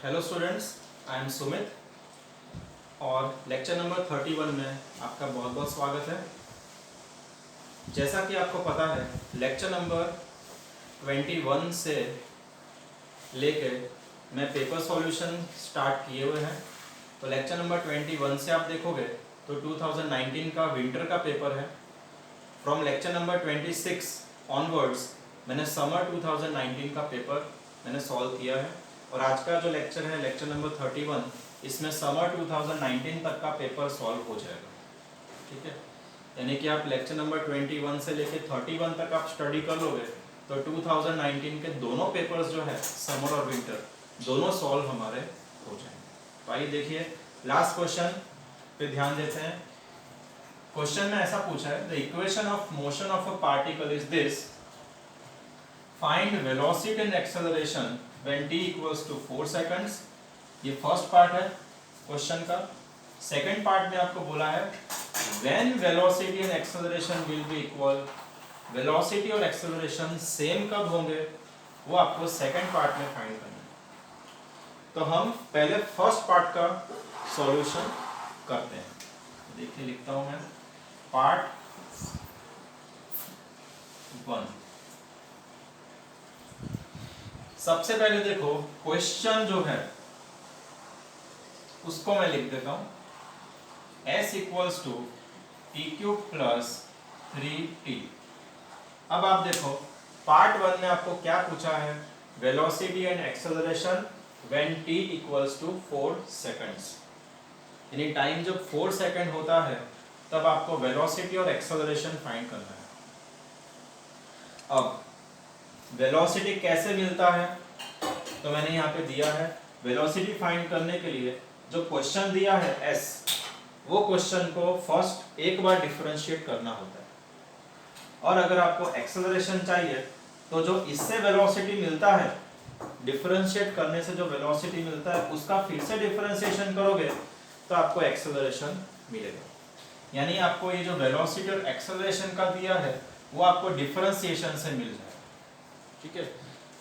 Hello students, I am Sumit और lecture number 31 में आपका बहुत बहुत स्वागत है। जैसा कि आपको पता है, लेक्चर नंबर 21 से लेके मैं पेपर सॉल्यूशन स्टार्ट किए हुए हैं। तो लेक्चर नंबर 21 से आप देखोगे तो 2019 का विंटर का पेपर है। फ्रॉम लेक्चर नंबर 26 ऑनवर्ड्स मैंने समर 2019 का पेपर मैंने सॉल्व किया है और आज का जो लेक्चर है लेक्चर नंबर 31, इसमें समर 2019 तक का पेपर सॉल्व हो जाएगा। ठीक है, यानी कि आप लेक्चर नंबर 21 से लेके 31 तक आप स्टडी कर लोगे तो 2019 के दोनों पेपर्स जो है समर और विंटर दोनों सॉल्व हमारे हो जाएंगे। तो आइए देखिए लास्ट क्वेश्चन पे ध्यान देते हैं। क्वेश्चन में ऐसा पूछा है, the equation of motion of a particle is this, find velocity and acceleration when t equals to 4 seconds. ये फर्स्ट पार्ट है क्वेश्चन का। सेकंड पार्ट में आपको बोला है when velocity and acceleration will be equal, velocity और acceleration same कब होंगे वो आपको सेकंड पार्ट में फाइंड करना है। तो हम पहले फर्स्ट पार्ट का सॉल्यूशन करते हैं। देखिए लिखता हूं मैं पार्ट 1। सबसे पहले देखो क्वेश्चन जो है उसको मैं लिख देता हूं, s equals to T cube plus 3t। अब आप देखो पार्ट 1 में आपको क्या पूछा है, velocity and acceleration when t equals to 4 seconds. यानी टाइम जब 4 सेकंड होता है तब आपको वेलोसिटी और एक्सेलरेशन फाइंड करना है। अब वेलोसिटी कैसे मिलता है तो मैंने यहाँ पे दिया है, वेलोसिटी फाइंड करने के लिए जो क्वेश्चन दिया है s, वो क्वेश्चन को फर्स्ट एक बार डिफरेंशिएट करना होता है। और अगर आपको एक्सेलरेशन चाहिए तो जो इससे वेलोसिटी मिलता है, डिफरेंशिएट करने से जो वेलोसिटी मिलता है उसका फिर से डिफरेंशिएशन करोगे तो आपको एक्सेलरेशन मिलेगा। यानी आपको ये जो वेलोसिटी और एक्सेलरेशन का दिया है वो आपको डिफरेंशिएशन से मिल जाएगा। ठीक है,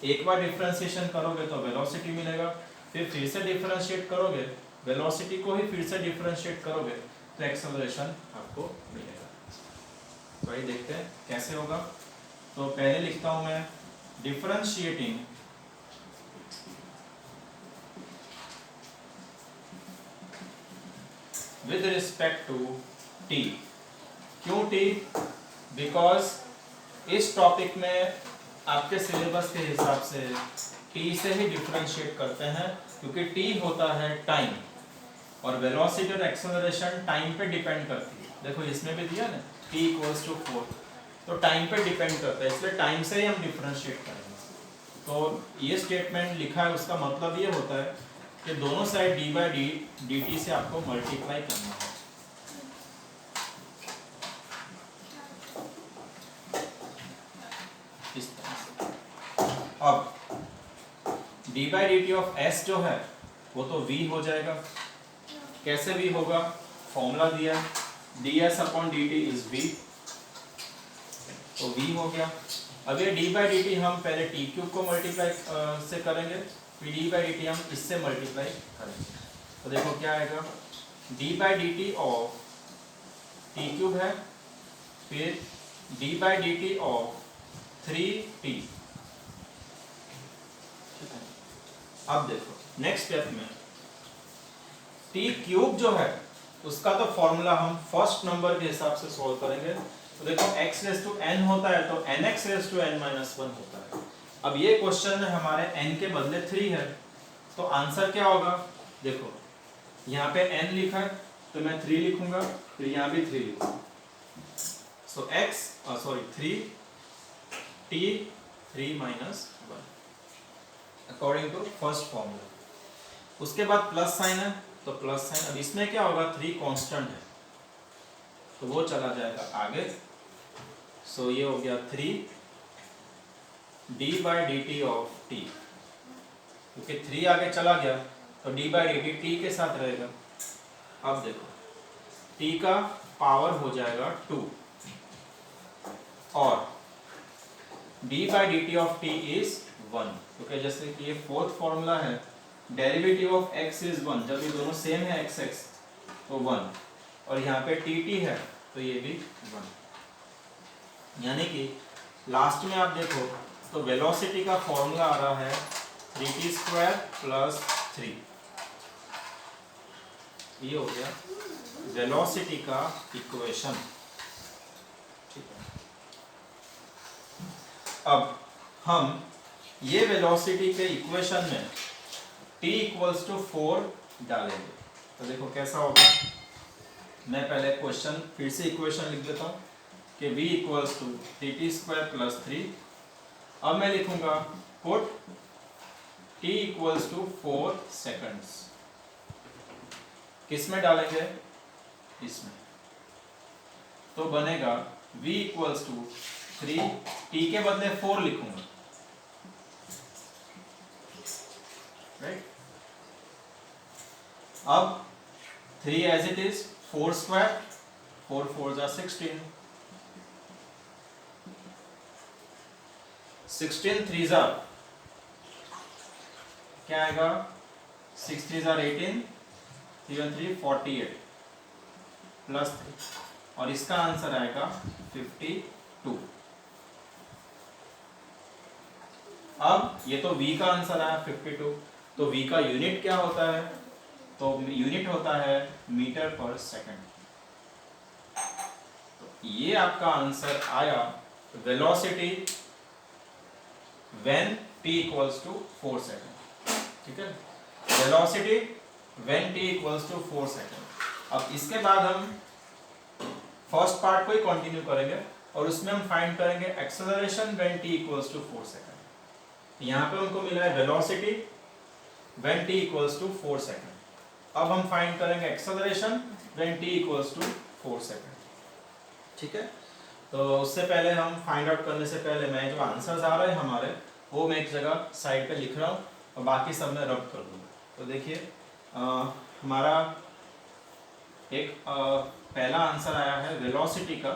एक बार डिफरेंशिएशन करोगे तो वेलोसिटी मिलेगा, फिर से डिफरेंशिएट करोगे वेलोसिटी को ही फिर से डिफरेंशिएट करोगे तो एक्सेलरेशन आपको मिलेगा। तो आइए देखते हैं कैसे होगा। तो पहले लिखता हूं मैं differentiating with respect to t। क्यों t? बिकॉज इस टॉपिक में आपके सिलेबस के हिसाब से t से ही डिफरेंशिएट करते हैं, क्योंकि t होता है टाइम और वेलोसिटी और एक्सेलरेशन टाइम पे डिपेंड करती है। देखो इसमें भी दिया ना t इक्वल्स टू 4, तो टाइम पे डिपेंड करता है, इसलिए टाइम से ही हम डिफरेंशिएट करेंगे। तो ये स्टेटमेंट लिखा है उसका मतलब ये होता है कि दोनों साइड dt से आपको मल्टीप्लाई करना है। इस तरह से अब d/dt ऑफ s जो है वो तो v हो जाएगा। कैसे v होगा, फॉर्मूला दिया ds/dt इज v, तो v हो गया। अब ये d/dt हम पहले t³ को मल्टीप्लाई से करेंगे, फिर d/dt हम इससे मल्टीप्लाई करेंगे। तो देखो क्या आएगा, d/dt ऑफ t³ है, फिर d/dt ऑफ 3t। अब देखो नेक्स्ट स्टेप में t³ जो है उसका तो फॉर्मूला हम फर्स्ट नंबर के हिसाब से सॉल्व करेंगे। तो देखो x रेज़ टू n होता है तो nx raise to n minus 1 होता है। अब ये क्वेश्चन में हमारे n के बदले 3 है, तो आंसर क्या होगा, देखो यहाँ पे n लिखा है तो मैं 3 लिखूंगा, फिर यहाँ भी 3 लिखूंगा। So 3t minus 1 according to first formula. उसके बाद प्लस साइन है तो प्लस साइन, अब इसमें क्या होगा, 3 कांस्टेंट है तो वो चला जाएगा आगे। सो ये हो गया 3 d/dt ऑफ t, क्योंकि 3 आगे चला गया तो d/dt t के साथ रहेगा। अब देखो t का पावर हो जाएगा 2 और d/dt ऑफ t इज 1, क्योंकि जैसे कि ये फोर्थ फॉर्मूला है डेरिवेटिव ऑफ x इज 1, जब ये दोनों सेम है x x तो 1, और यहाँ पे टी टी है तो ये भी 1। यानी कि लास्ट में आप देखो तो वेलोसिटी का फॉर्मूला आ रहा है 3t² प्लस 3। ये हो गया वेलोसिटी का इक्वेशन। ठीक है, अब हम ये वेलोसिटी के इक्वेशन में t इक्वल्स टू 4 डालेंगे। तो देखो कैसा होगा, मैं पहले क्वेश्चन फिर से इक्वेशन लिख देता हूँ कि v equals to 3t² plus 3। अब मैं लिखूंगा put t equals to 4 seconds. किस में डालेंगे, इसमें, तो बनेगा v इक्वल्स टू 3, t के बदले 4 लिखूंगा, राइट। अब 3 एज इट इज, 4 स्क्वायर, 4 4 जा 16, 16 3 जा क्या आएगा, 6 3 जा 18, 3 1 3 48 प्लस 3, और इसका आंसर आएगा 52। अब ये तो v का आंसर आया 52, तो v का यूनिट क्या होता है, तो यूनिट होता है मीटर पर सेकंड। तो ये आपका आंसर आया velocity when t equals to 4 second. ठीक है, velocity when t equals to 4 second. अब इसके बाद हम फर्स्ट पार्ट को ही कंटिन्यू करेंगे और उसमें हम फाइंड करेंगे acceleration when t equals to 4 second. यहाँ पे हमको मिला है velocity when t equals to 4 second. अब हम फाइंड करेंगे acceleration when t equals to 4 second. ठीक है, तो उससे पहले हम फाइंड आउट करने से पहले मैं जो आंसर्स आ रहे हैं हमारे, वो मैं एक जगह साइड पे लिख रहा हूँ और बाकी सब मैं रब कर दूंगा। तो देखिए हमारा एक पहला आंसर आया है वेलोसिटी का,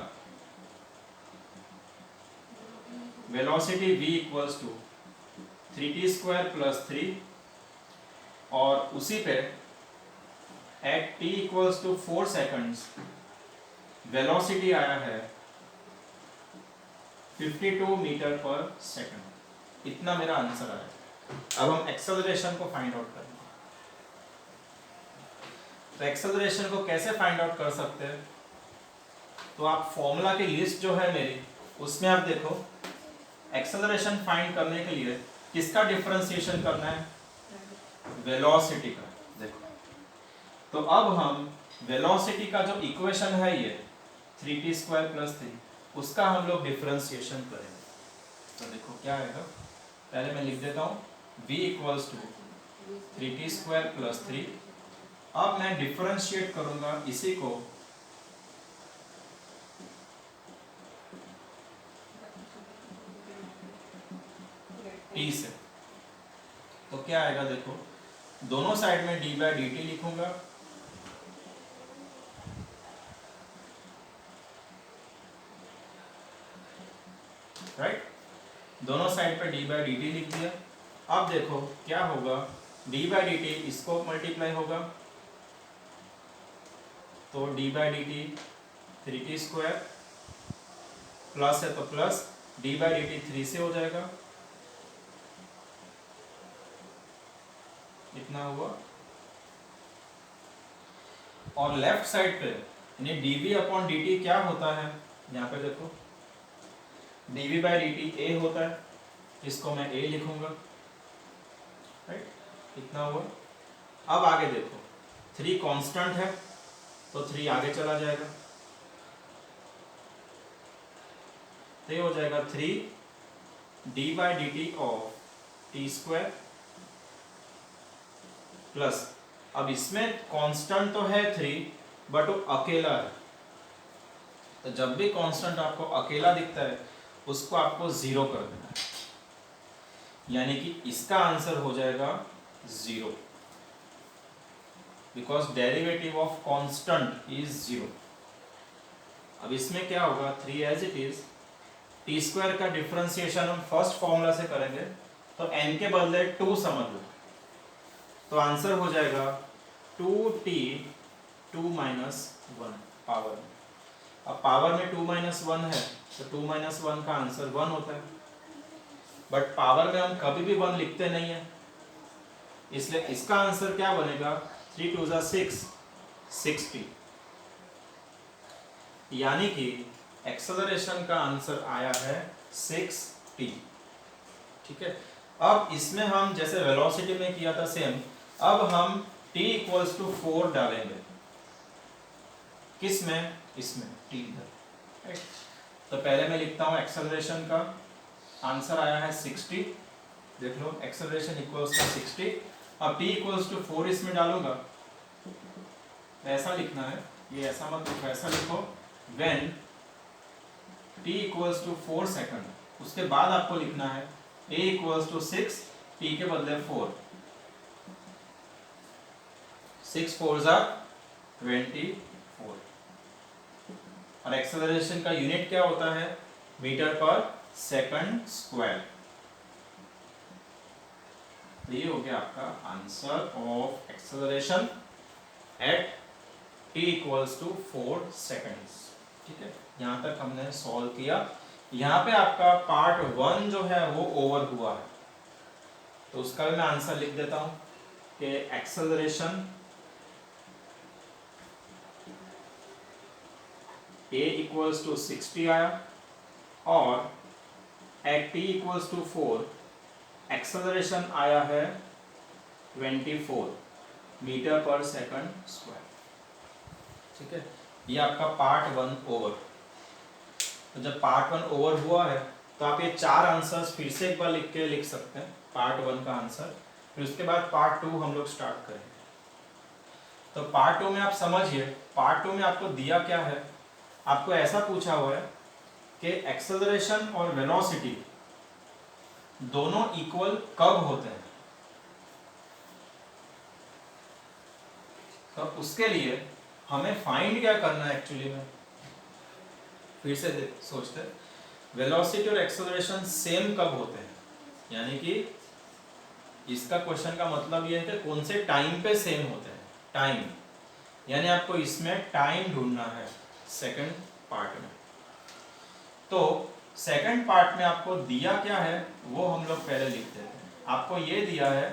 velocity v equals to 3t² plus 3, और उसी पे at t equals to 4 seconds velocity आया है 52 मीटर पर सेकंड। इतना मेरा आंसर आया। अब हम एक्सेलरेशन को फाइंड आउट करेंगे। तो एक्सेलरेशन को कैसे फाइंड आउट कर सकते हैं, तो आप फॉर्मूला की लिस्ट जो है मेरी, उसमें आप देखो एक्सेलरेशन फाइंड करने के लिए किसका डिफरेंशिएशन करना है, वेलोसिटी का। देखो, तो अब हम वेलोसिटी का जो इक्वेशन है ये 3t² प्लस 3, उसका हम लोग डिफरेंशिएशन करेंगे। तो देखो क्या आएगा, पहले मैं लिख देता हूँ v equals to 3t² plus 3। अब मैं डिफरेंशिएट करूंगा इसी को t से, तो क्या आएगा, देखो दोनों साइड में d/dt लिखूंगा, राइट, दोनों साइड पे d/dt लिख दिया। अब देखो क्या होगा, d/dt इसको मल्टीप्लाई होगा, तो d/dt 3t² प्लस है तो प्लस, d/dt 3 से हो जाएगा, इतना हुआ। और लेफ्ट साइड पे यानी dv/dt क्या होता है, यहाँ पे देखो dv/dt a होता है, इसको मैं a लिखूंगा, राइट, इतना हुआ। अब आगे देखो 3 कांस्टेंट है तो 3 आगे चला जाएगा, तो ये हो जाएगा 3 d/dt ऑफ t² प्लस, अब इसमें कांस्टेंट तो है 3 बट वो अकेला है, तो जब भी कांस्टेंट आपको अकेला दिखता है उसको आपको 0 कर देना है, यानी कि इसका आंसर हो जाएगा 0, because derivative of constant is 0। अब इसमें क्या होगा, 3 एज इट इज, t² का डिफरेंशिएशन हम फर्स्ट फॉर्मूला से करेंगे, तो n के बदले 2 समझ लो, तो आंसर हो जाएगा 2t 2 माइनस 1 पावर में। अब पावर में 2 माइनस 1 है तो 2 माइनस 1 का आंसर 1 होता है, बट पावर में हम कभी भी 1 लिखते नहीं है, इसलिए इसका आंसर क्या बनेगा 3 2 6 60, यानी कि एक्सेलरेशन का आंसर आया है 6t। ठीक है, अब इसमें हम जैसे वेलोसिटी में किया था सेम, अब हम t इक्वल्स टू 4 डालेंगे, किस में, इसमें t इधर। तो पहले मैं लिखता हूं एक्सेलरेशन का आंसर आया है 60, देख लो एक्सेलरेशन इक्वल्स टू 60। अब t इक्वल्स टू 4 इसमें डालूंगा, ऐसा लिखना है, ये ऐसा मत लिखो, ऐसा लिखो when t equals to 4 second, उसके बाद आपको लिखना है a इक्वल्स टू 6, t के बदले 4, 6 4 24, और एक्सेलरेशन का यूनिट क्या होता है, मीटर पर सेकंड स्क्वायर। ये हो गया आपका answer of acceleration at t equals to 4 seconds. ठीक है, यहाँ तक हमने सॉल्व किया। यहाँ पे आपका पार्ट 1 जो है वो ओवर हुआ है, तो उसका भी मैं आंसर लिख देता हूँ कि एक्सेलरेशन a इक्वल्स टू 60 आया, और at t equals to 4 acceleration आया है 24 मीटर पर सेकंड स्क्वायर। ठीक है, ये आपका पार्ट 1 ओवर। तो जब पार्ट 1 ओवर हुआ है तो आप ये 4 आंसर्स फिर से एक बार लिख के लिख सकते हैं, पार्ट 1 का आंसर, फिर उसके बाद पार्ट 2 हम लोग स्टार्ट करेंगे। तो पार्ट 2 में आप समझिए, पार्ट 2 में आपको दिया क्या है, आपको ऐसा पूछा हुआ है कि एक्सेलरेशन और वेलोसिटी दोनों इक्वल कब होते हैं। तो उसके लिए हमें फाइंड क्या करना है एक्चुअली में, फिर से सोचते हैं, वेलोसिटी और एक्सेलरेशन सेम कब होते हैं, यानी कि इसका क्वेश्चन का मतलब ये है कि कौन से टाइम पे सेम होते हैं, टाइम, यानी आपको इसमें टाइम ढूंढना है सेकंड पार्ट में। तो सेकंड पार्ट में आपको दिया क्या है वो हम लोग पहले लिख देते हैं। आपको ये दिया है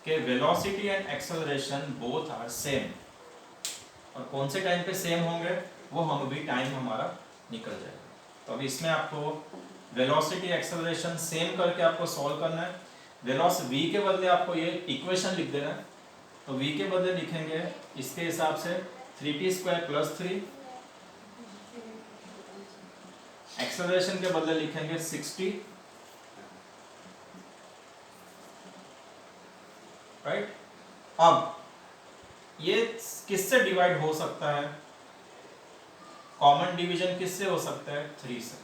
कि velocity and acceleration both are same, और कौन से टाइम पे सेम होंगे वो हम भी टाइम हमारा निकल जाएगा। तो अभी इसमें आपको वेलोसिटी एक्सेलरेशन सेम करके आपको सॉल्व करना है। v के बदले आपको ये इक्वेशन लिख देना है, तो v के बदले लिखेंगे इसके हिसाब से 3t² + 3, एक्सेलरेशन के बदले लिखेंगे 60, राइट। अब ये किससे डिवाइड हो सकता है, कॉमन डिवीजन किससे हो सकता है, 3 से।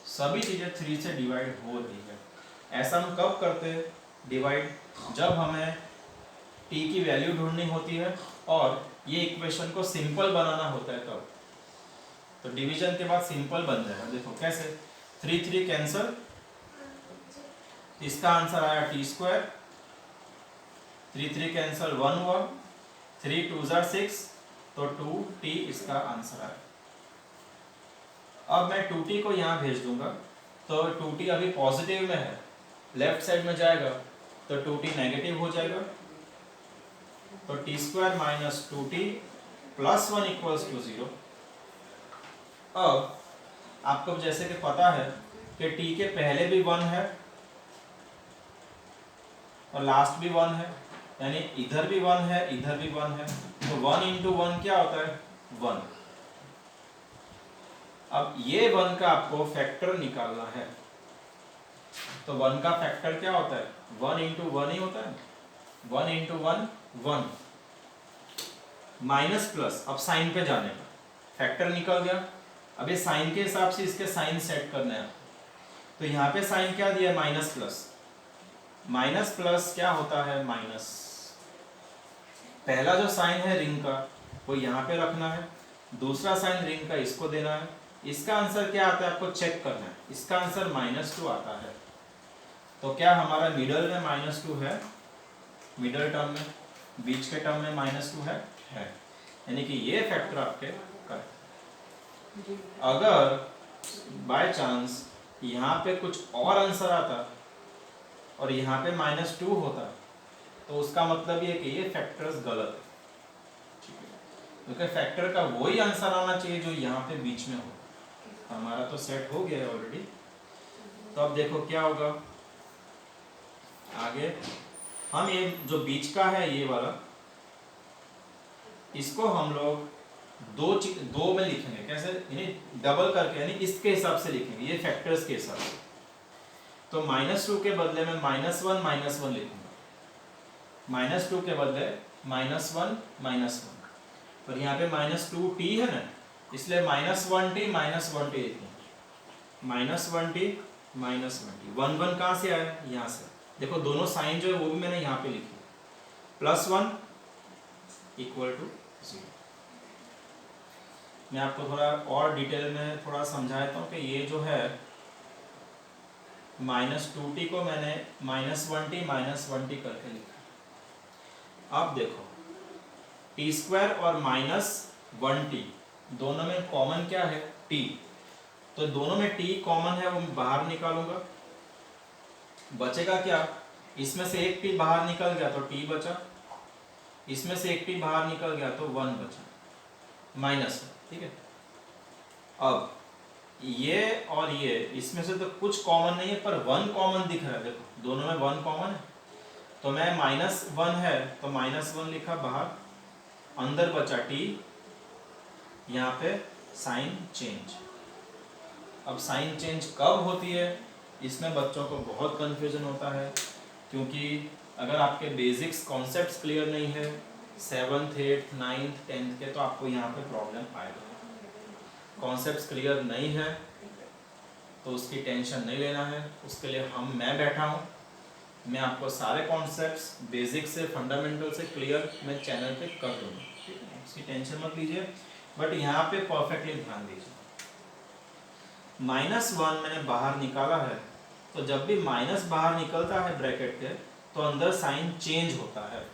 सभी चीजें 3 से डिवाइड हो रही है। ऐसा हम कब करते हैं डिवाइड, जब हमें t की वैल्यू ढूंढनी होती है और ये इक्वेशन को सिंपल बनाना होता है तब। तो डिवीजन के बाद सिंपल बन जाएगा, देखो कैसे, 3 3 कैंसल, इसका आंसर आया t², 3 3 कैंसल 1 हुआ, 3 2 6, तो 2t इसका आंसर आया। अब मैं 2t को यहाँ भेज दूंगा, तो 2t अभी पॉजिटिव में है, लेफ्ट साइड में जाएगा तो 2t नेगेटिव हो जाएगा, तो t² - 2t + 1 = 0। अब आपको जैसे कि पता है कि t के पहले भी 1 है और लास्ट भी 1 है, यानी इधर भी 1 है, इधर भी 1 है, तो 1 × 1 क्या होता है, 1। अब ये 1 का आपको फैक्टर निकालना है, तो 1 का फैक्टर क्या होता है, 1 × 1 ही होता है, 1 × 1 1, माइनस प्लस, अब साइन पे जाने का फैक्टर निकल गया। अब ये साइन के हिसाब से इसके साइन सेट करने हैं, तो यहाँ पे साइन क्या दिया, माइनस प्लस, माइनस प्लस क्या होता है, माइनस। पहला जो साइन है रिंग का वो यहाँ पे रखना है, दूसरा साइन रिंग का इसको देना है। इसका आंसर क्या आता है आपको चेक करना है, इसका आंसर -2 आता है, तो क्या हमारा मिडल में -2 है, मिडल टर्म में, बीच के टर्म में -2 है, यानी कि ये फैक्टर आपके करेक्ट। अगर बाय चांस यहाँ पे कुछ और आंसर आता और यहाँ पे -2 होता तो उसका मतलब ये कि ये फैक्टर्स गलत है, ठीक है, क्योंकि फैक्टर का वही आंसर आना चाहिए जो यहाँ पे बीच में हो। हमारा तो सेट हो गया है ऑलरेडी। तो अब देखो क्या होगा आगे। हम ये जो बीच का है ये वाला, इसको हम लोग दो में लिखेंगे। कैसे? यानी डबल करके, यानी इसके हिसाब से लिखेंगे, ये फैक्टर्स के हिसाब से। तो -2 के बदले में -1 लिखूंगा, -2 के बदले -1 और यहाँ पे -2t है ना, इसलिए -1t लिखूंगा, -1t 1 कहाँ से आया? यहाँ से। देखो दोनों साइन जो है वो भी मैंने यहाँ पे लिखी, +1 = 0। मैं आपको थोड़ा और डिटेल में थोड़ा समझाता हूँ कि ये जो है -2t को मैंने -1t करके लिखा। अब देखो t² और -1t दोनों में कॉमन क्या है? t। तो दोनों में t कॉमन है, वो मैं बाहर निकालूंगा, बचेगा क्या? इसमें से एक t बाहर निकल गया तो t बचा, इसमें से एक t बाहर निकल गया तो 1 बचा, -1, ठीक है। अब ये और ये, इसमें से तो कुछ कॉमन नहीं है पर 1 कॉमन दिख रहा है। देखो दोनों में 1 कॉमन है, तो मैं -1 है तो -1 लिखा बाहर, अंदर बचा t, यहाँ पे साइन चेंज। अब साइन चेंज कब होती है, इसमें बच्चों को बहुत कंफ्यूजन होता है, क्योंकि अगर आपके बेसिक्स कॉन्सेप्ट्स क्लियर नहीं है 7th 8th 9th 10th के, तो आपको यहाँ पे प्रॉब्लम आएगा। कॉन्सेप्ट्स क्लियर नहीं है तो उसकी टेंशन नहीं लेना है, उसके लिए मैं बैठा हूँ, मैं आपको सारे कॉन्सेप्ट्स बेसिक से फंडामेंटल से क्लियर मैं चैनल पे कर दूँगा, ठीक है, उसकी टेंशन मत लीजिए। बट यहाँ पे परफेक्टली ध्यान दीजिए, -1 मैंने बाहर निकाला है, तो जब भी माइनस बाहर निकलता है ब्रैकेट के तो अंदर साइन चेंज होता है।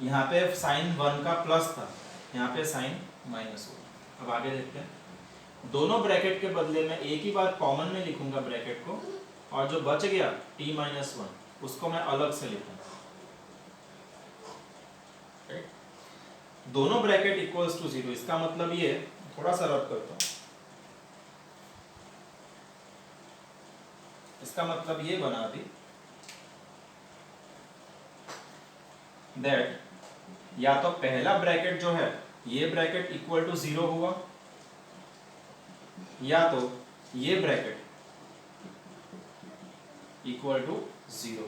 यहाँ पे साइन 1 का प्लस था, यहाँ पे साइन माइनस होगा। अब आगे देखते हैं, दोनों ब्रैकेट के बदले में एक ही बार कॉमन में लिखूंगा ब्रैकेट को, और जो बच गया t-1 उसको मैं अलग से लिखूंगा। दोनों ब्रैकेट इक्वल्स टू 0, इसका मतलब ये, थोड़ा सा रब करता हूँ, इसका मतलब ये बना दी दैट या तो पहला ब्रैकेट जो है ये ब्रैकेट इक्वल टू 0 हुआ, या तो ये ब्रैकेट इक्वल टू 0।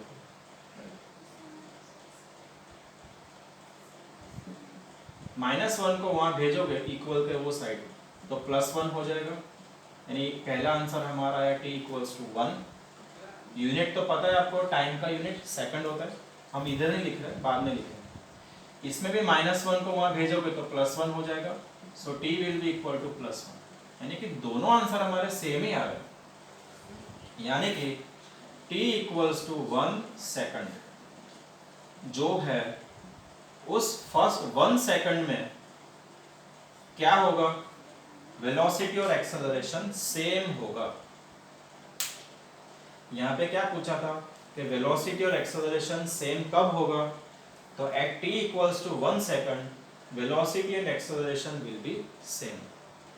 -1 को वहां भेजोगे इक्वल के वो साइड, तो +1 हो जाएगा, यानी पहला आंसर हमारा है t = 1। यूनिट तो पता है आपको, टाइम का यूनिट सेकंड होता है, हम इधर नहीं लिख रहे, बाद में लिख रहे हैं। इसमें भी -1 को वहां भेजोगे तो +1 हो जाएगा, so t will be equal to +1, यानी कि दोनों आंसर हमारे सेम ही आ रहे हैं। यानी कि t = 1 सेकंड जो है उस फर्स्ट 1 सेकंड में क्या होगा, वेलोसिटी और एक्सेलरेशन सेम होगा। यहाँ पे क्या पूछा था कि वेलोसिटी और एक्सेलरेशन सेम कब होगा, तो at t = 1 second velocity and acceleration will be same,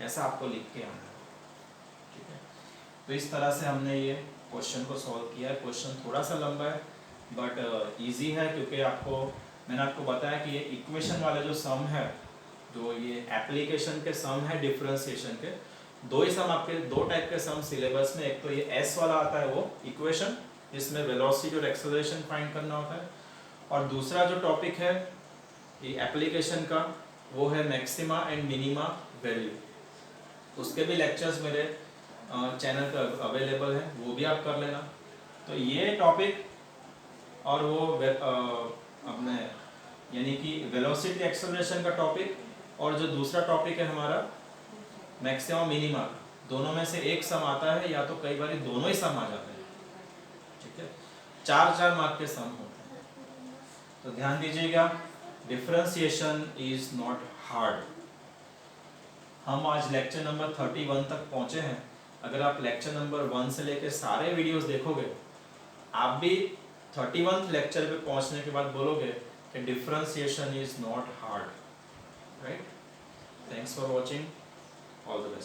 ऐसा आपको लिख के आना है, ठीक है। तो इस तरह से हमने ये क्वेश्चन को सॉल्व किया है। क्वेश्चन थोड़ा सा लंबा है बट इजी है, क्योंकि मैंने आपको बताया कि ये इक्वेशन वाले जो सम है, जो ये एप्लीकेशन के सम है डिफरेंशिएशन के, दो ही सम आपके, दो टाइप के सम सिलेबस में, एक तो ये एस वाला आता है वो इक्वेशन जिसमें वेलोसिटी और एक्सेलरेशन फाइंड करना होता है, और दूसरा जो टॉपिक है ये एप्लीकेशन का वो है मैक्सिमा एंड मिनिमा वैल्यू। उसके भी लेक्चर्स मेरे चैनल पर अवेलेबल है, वो भी आप कर लेना। तो ये टॉपिक और वो अपने यानी कि वेलोसिटी एक्सेलरेशन का टॉपिक, और जो दूसरा टॉपिक है हमारा मैक्सिमा मिनिमा, दोनों में से एक सम आता है, या तो कई बार दोनों ही सम आ जाते हैं, ठीक है। 4-4 मार्क के सम होते हैं। तो ध्यान दीजिएगा, डिफरेंशिएशन इज नॉट हार्ड। हम आज लेक्चर नंबर 31 तक पहुंचे हैं। अगर आप लेक्चर नंबर 1 से लेकर सारे वीडियोस देखोगे, आप भी 31 लेक्चर पे पहुंचने के बाद बोलोगे कि differentiation is not hard, right? Thanks for watching, all the best.